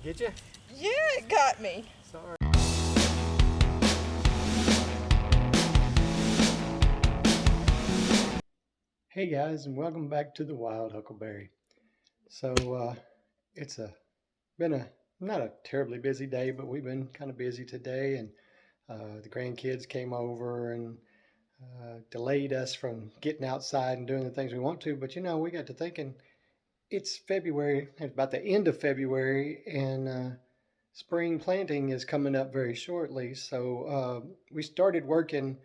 Did it get you? Yeah, it got me. Sorry. Hey guys, and welcome back to the Wild Huckleberry. So it's been a not a terribly busy day, but we've been kind of busy today, and the grandkids came over and delayed us from getting outside and doing the things we want to. But you know, we got to thinking it's February, it's about the end of February, and spring planting is coming up very shortly. So we started working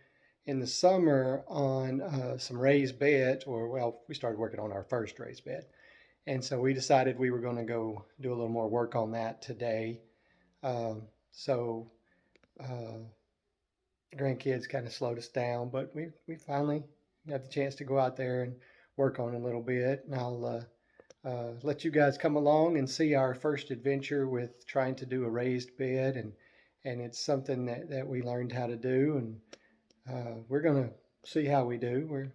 in the summer on some raised beds, or well, we started working on our first raised bed. And so we decided we were going to go do a little more work on that today. So grandkids kind of slowed us down, but we finally got the chance to go out there and work on it a little bit. And I'll let you guys come along and see our first adventure with trying to do a raised bed, and it's something that we learned how to do, and we're gonna see how we do.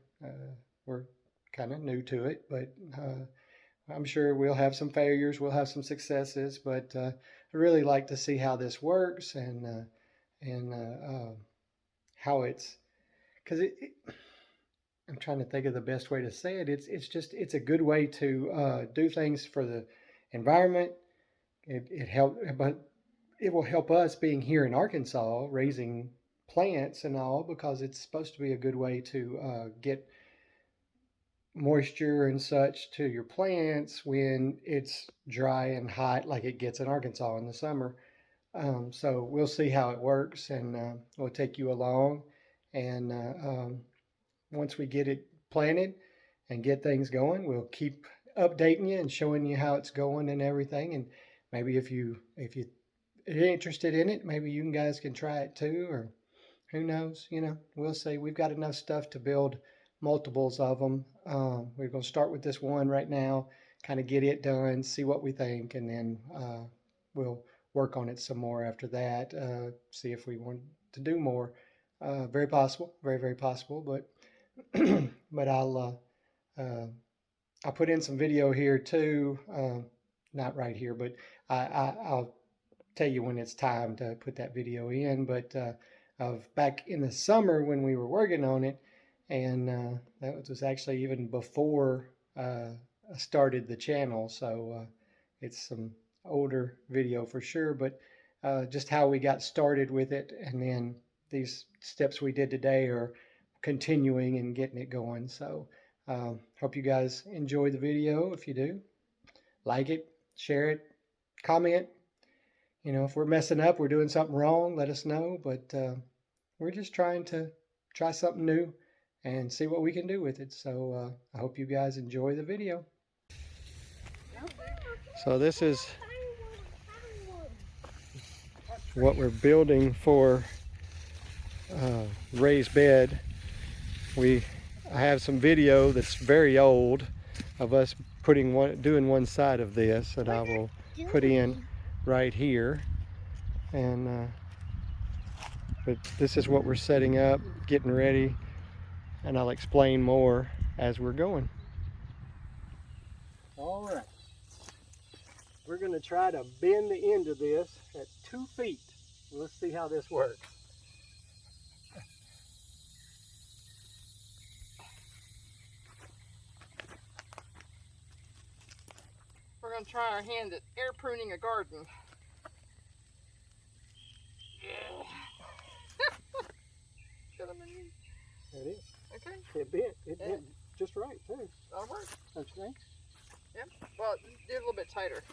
We're kind of new to it, but I'm sure we'll have some failures, we'll have some successes, but I really like to see how this works and how it's because I'm trying to think of the best way to say it. It's a good way to do things for the environment. It help, but it will help us being here in Arkansas raising plants and all, because it's supposed to be a good way to get moisture and such to your plants when it's dry and hot like it gets in Arkansas in the summer. So we'll see how it works, and we'll take you along. And once we get it planted and get things going, we'll keep updating you and showing you how it's going and everything. And maybe if you are interested in it, maybe you guys can try it too, or who knows? You know, we'll see. We've got enough stuff to build multiples of them. We're going to start with this one right now, kind of get it done, see what we think, and then we'll work on it some more after that. See if we want to do more. Very possible, very possible. But but I'll put in some video here too. Not right here, but I'll tell you when it's time to put that video in. But of back in the summer when we were working on it, and that was actually even before I started the channel. So it's some older video for sure, but just how we got started with it, and then these steps we did today are continuing and getting it going. So hope you guys enjoy the video. If you do, like it, share it, comment. You know, if we're messing up, we're doing something wrong, let us know. But we're just trying to try something new and see what we can do with it. So I hope you guys enjoy the video. So this is what we're building for raised bed. I have some video that's very old of us doing one side of this that I will put in right here, and but this is what we're setting up, getting ready, and I'll explain more as we're going. All right, we're going to try to bend the end of this at 2 feet. Let's see how this works. We're going to try our hand at air pruning a garden. It is. Okay. It bent just right too. That'll work. Don't you think? Yep. Well, do it a little bit tighter.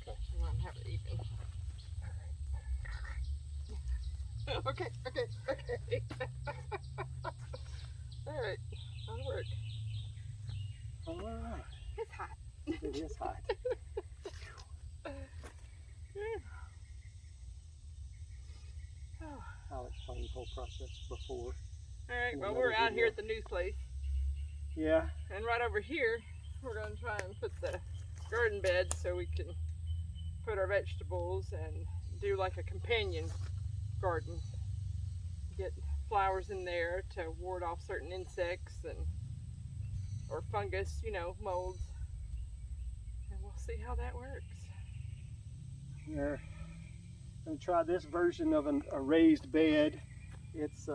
Okay. You want to have it even. Okay. All right. That'll work. All right. It's hot. It is hot. I'll explain the whole process before. All right. Well, we're out here at the new place. Yeah. And right over here, we're going to try and put the garden bed so we can put our vegetables and do like a companion garden. Get flowers in there to ward off certain insects or fungus, you know, molds. And we'll see how that works. We're going to try this version of a raised bed. It's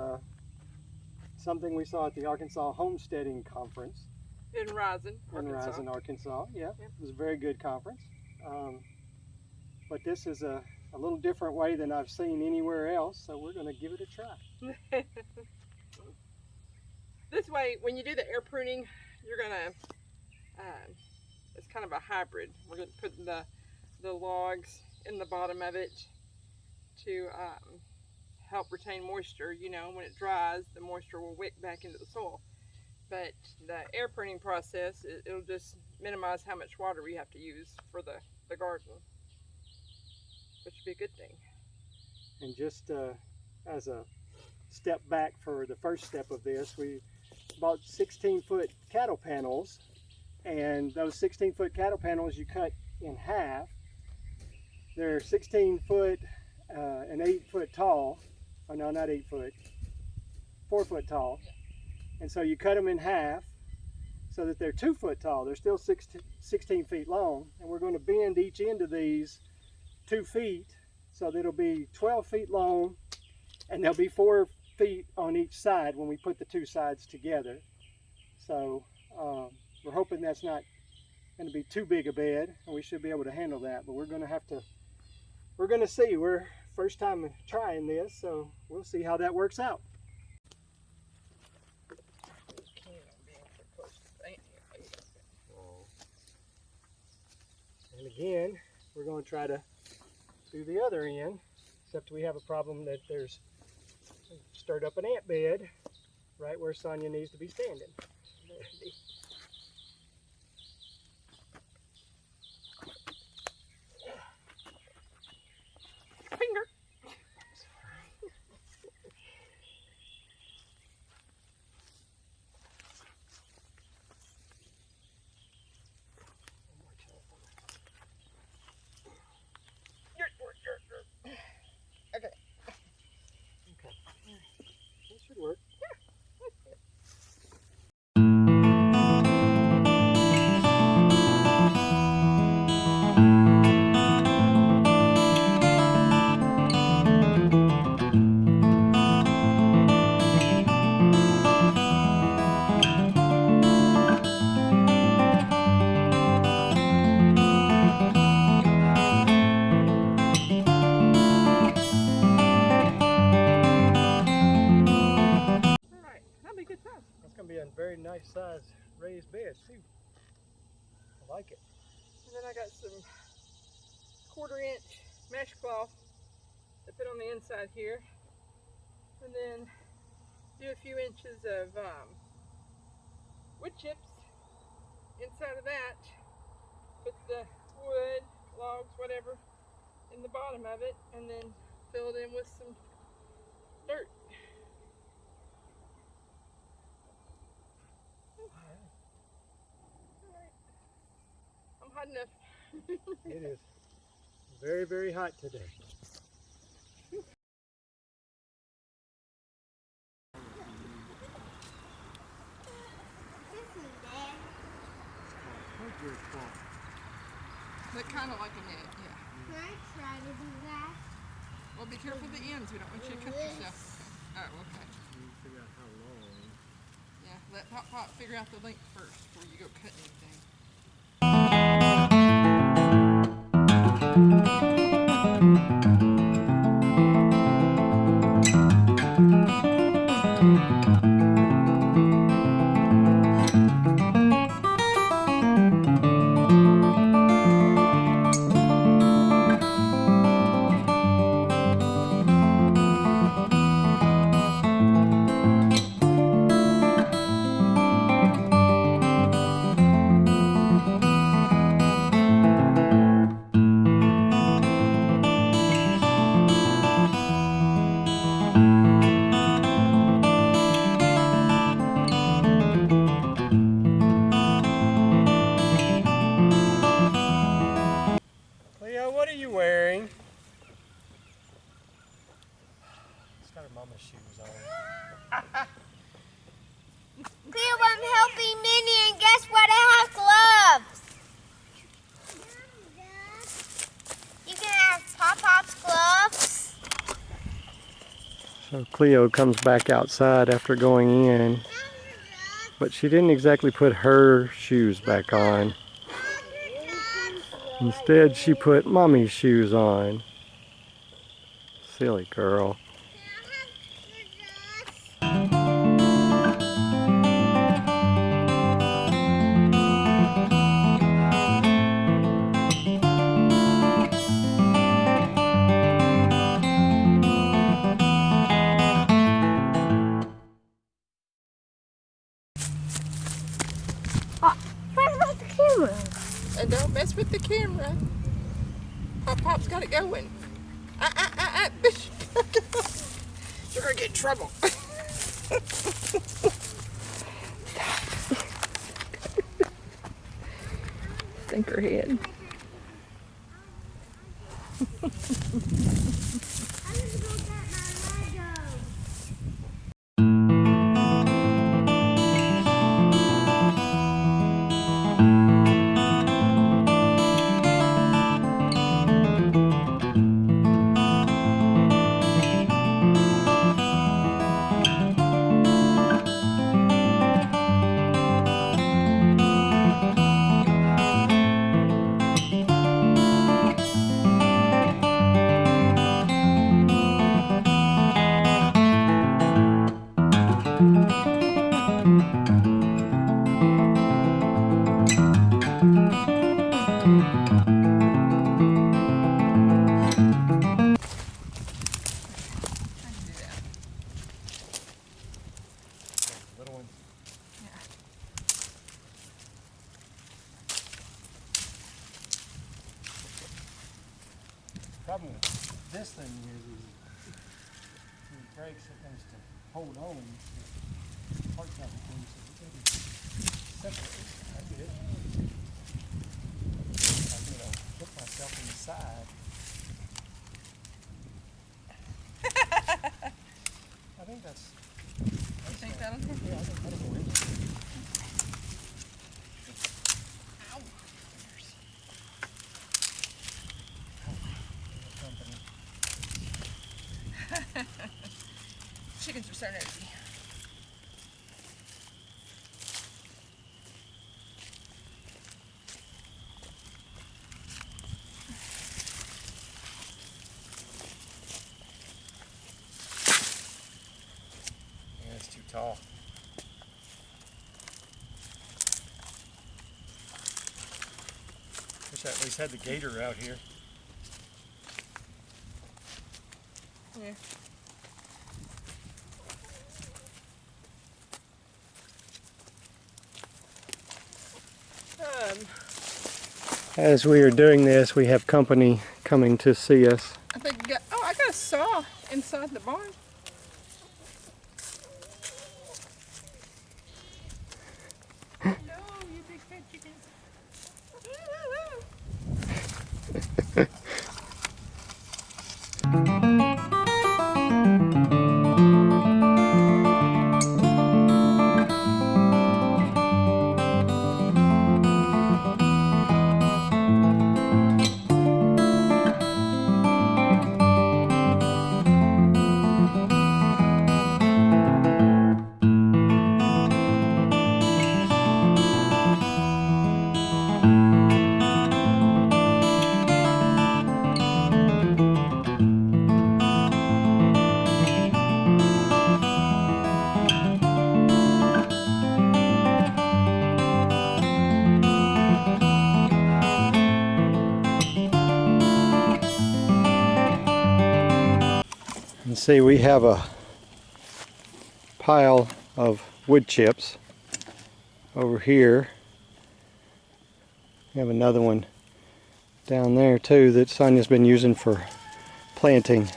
something we saw at the Arkansas Homesteading Conference. In Rising, Arkansas. In Rising, Arkansas. Yeah, Yep. It was a very good conference. But this is a little different way than I've seen anywhere else, so we're going to give it a try. This way, when you do the air pruning, you're gonna, it's kind of a hybrid. We're gonna put the logs in the bottom of it to help retain moisture. You know, when it dries, the moisture will wick back into the soil. But the air pruning process, it'll just minimize how much water we have to use for the garden, which would be a good thing. And just as a step back for the first step of this, we bought 16-foot cattle panels, and those 16-foot cattle panels you cut in half. They're 16 foot and 8 foot tall. Oh no, not 8 foot, 4 foot tall. And so you cut them in half so that they're 2 foot tall. They're still 16 feet long, and we're going to bend each end of these 2 feet so that it'll be 12 feet long, and there'll be 4 feet on each side when we put the 2 sides together. So we're hoping that's not going to be too big a bed, and we should be able to handle that. But we're going to see. We're first time trying this, so we'll see how that works out. And again, we're going to try to do the other end, except we have a problem that there's stirred up an ant bed right where Sonia needs to be standing. Finger. Okay. That should work. That's going to be a very nice size raised bed too. I like it. And then I got some 1/4 inch mesh cloth to put on the inside here. And then do a few inches of wood chips inside of that. Put the wood, logs, whatever, in the bottom of it, and then fill it in with some dirt. I'm hot enough. It is very, very hot today. But kind of like a net, yeah. Can I try to do that? Well, be careful of the ends. We don't want you to cut yourself. Oh, okay. Figure out how long. Yeah, let Pop figure out the length first before you go cut anything. Leo, what are you wearing? She's got her mama's shoes on. Cleo, I'm helping Minnie, and guess what? I have gloves. You can have So Cleo comes back outside after going in, but she didn't exactly put her shoes back on. Instead, she put Mommy's shoes on. Silly girl. What about the camera? And don't mess with the camera. Pop's got it going. You're gonna get in trouble. Thinkerhead. I'm gonna go get my Legos. Problem with this thing is when it breaks, it has to hold on to parts of the thing, so it doesn't separate. I get it. I put myself in the side. I think that's. You think that'll do? Yeah, I think that'll go in. Chickens are so nosy. Yeah, it's too tall. Wish I at least had the gator out here. Yeah. As we are doing this, we have company coming to see us. I think I got a saw inside the barn. No, you big fat chicken. And see, we have a pile of wood chips over here. We have another one down there too that Sonia's been using for planting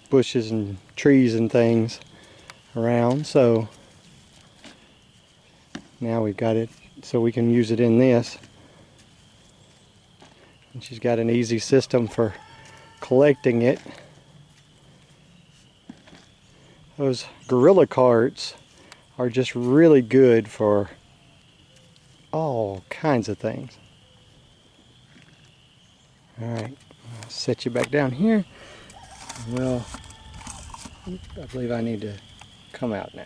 bushes and trees and things around. So now we've got it so we can use it in this. And she's got an easy system for collecting it. Those Gorilla carts are just really good for all kinds of things. Alright, I'll set you back down here. We'll I believe I need to come out now.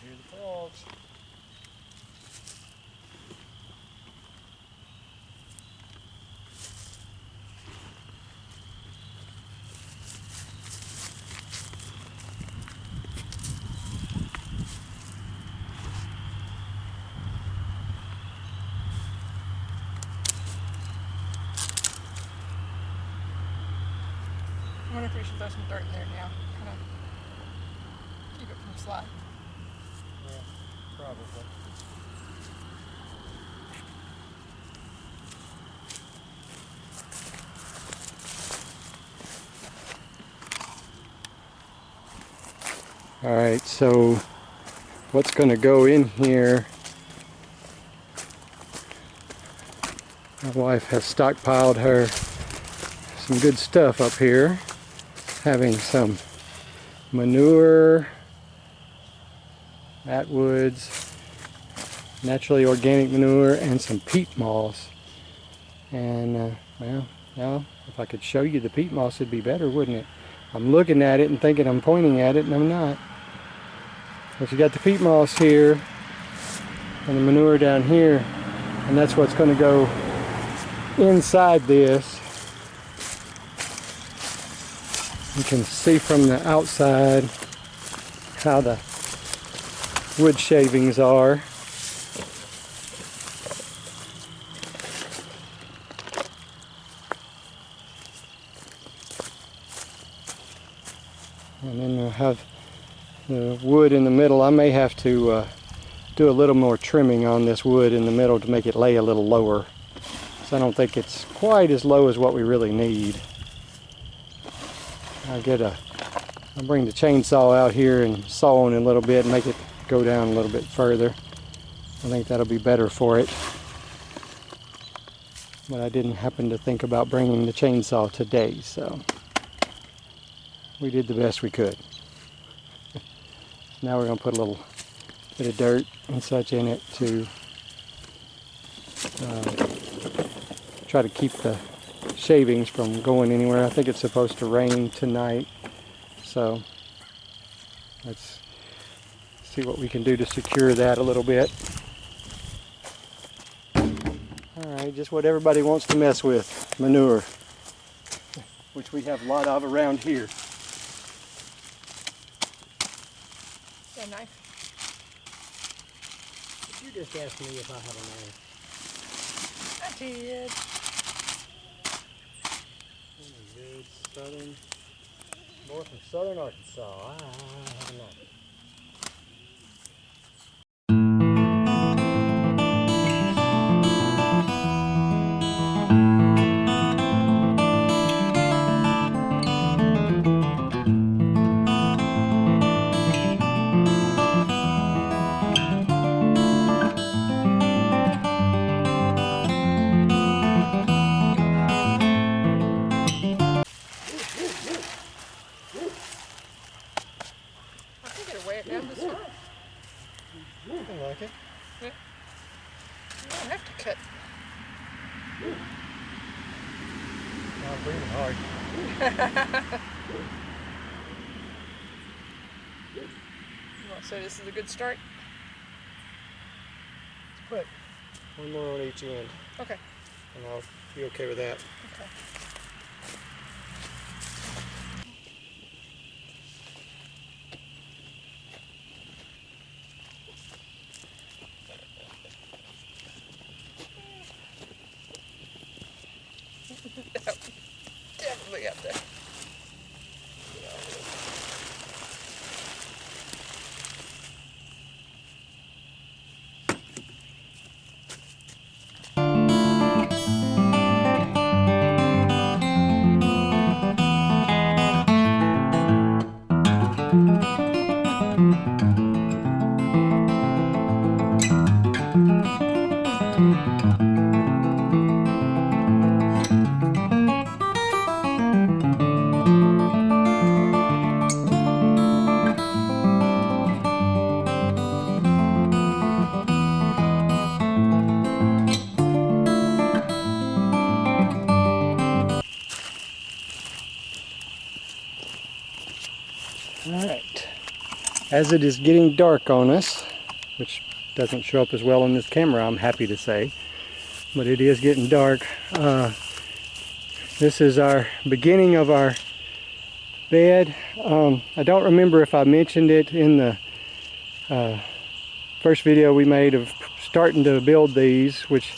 Hear the frogs. I wonder if we should throw some dirt in there now. Kind of keep it from sliding. Yeah, probably. All right, so what's going to go in here? My wife has stockpiled her some good stuff up here, having some manure, Atwood's, naturally organic manure, and some peat moss. And well, now if I could show you the peat moss, it'd be better, wouldn't it? I'm looking at it and thinking I'm pointing at it, and I'm not. But you got the peat moss here and the manure down here, and that's what's going to go inside this. You can see from the outside how the wood shavings are. And then we'll have the wood in the middle. I may have to do a little more trimming on this wood in the middle to make it lay a little lower. So I don't think it's quite as low as what we really need. I'll bring the chainsaw out here and saw in a little bit and make it go down a little bit further. I think that'll be better for it. But I didn't happen to think about bringing the chainsaw today, so we did the best we could. Now we're going to put a little bit of dirt and such in it to try to keep the shavings from going anywhere. I think it's supposed to rain tonight, so let's see what we can do to secure that a little bit. Alright, just what everybody wants to mess with, manure, which we have a lot of around here. Got a knife? You just asked me if I have a knife. I did. Good southern, boy from southern Arkansas. I have a knife. I think it'll weigh it down just fine. I like it. Yeah. You don't have to cut. I'm breathing hard. You want to say this is a good start? Put one more on each end, Okay. and I'll be okay with that. Okay. Definitely up there. Alright, as it is getting dark on us, which doesn't show up as well on this camera, I'm happy to say, but it is getting dark. This is our beginning of our bed. I don't remember if I mentioned it in the first video we made of starting to build these, which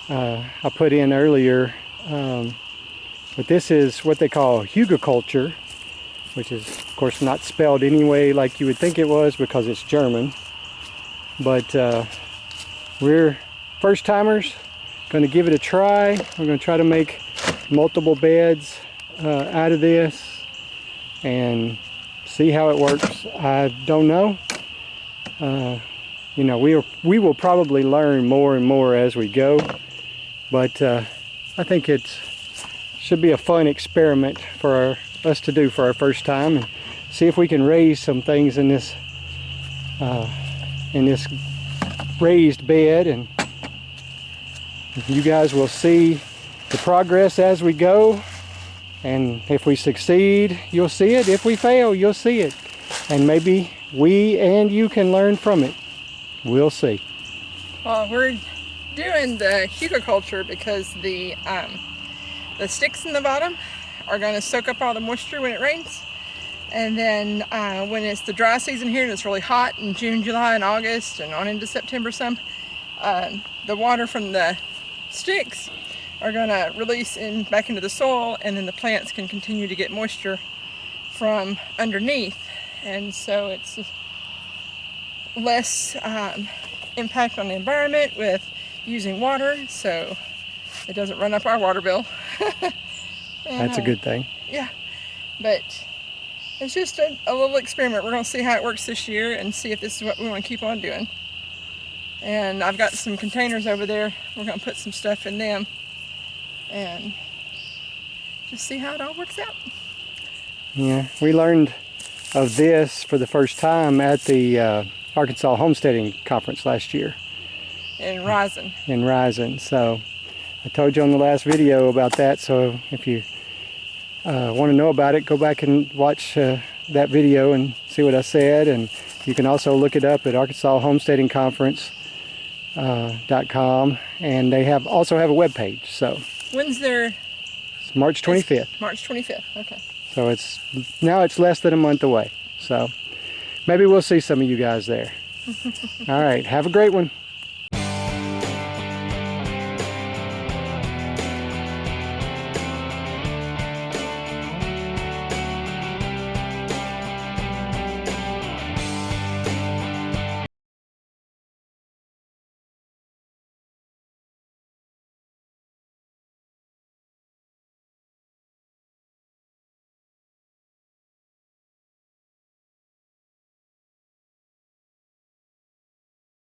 I put in earlier, but this is what they call hugelkultur, which is of course not spelled anyway like you would think it was because it's German, but we're first timers, going to give it a try. We're going to try to make multiple beds out of this and see how it works. I don't know. You know, we will probably learn more and more as we go, but I think it should be a fun experiment for us to do for our first time, and see if we can raise some things in this raised bed, and you guys will see the progress as we go, and if we succeed you'll see it, if we fail you'll see it, and maybe we and you can learn from it. We'll see. Well, we're doing the hugelkultur because the sticks in the bottom are going to soak up all the moisture when it rains, and then when it's the dry season here and it's really hot in June, July, and August, and on into September some, the water from the sticks are going to release back into the soil, and then the plants can continue to get moisture from underneath, and so it's less impact on the environment with using water, so it doesn't run up our water bill. And, that's a good thing. Yeah, but it's just a little experiment. We're going to see how it works this year and see if this is what we want to keep on doing. And I've got some containers over there. We're going to put some stuff in them and just see how it all works out. Yeah, we learned of this for the first time at the Arkansas Homesteading Conference last year. In Ryzen. In Ryzen. So I told you on the last video about that, so if you want to know about it, go back and watch that video and see what I said, and you can also look it up at ArkansasHomesteadingConference.com, and they also have a web page. So when's their? It's March 25th. March 25th. Okay. So it's less than a month away. So maybe we'll see some of you guys there. All right, have a great one.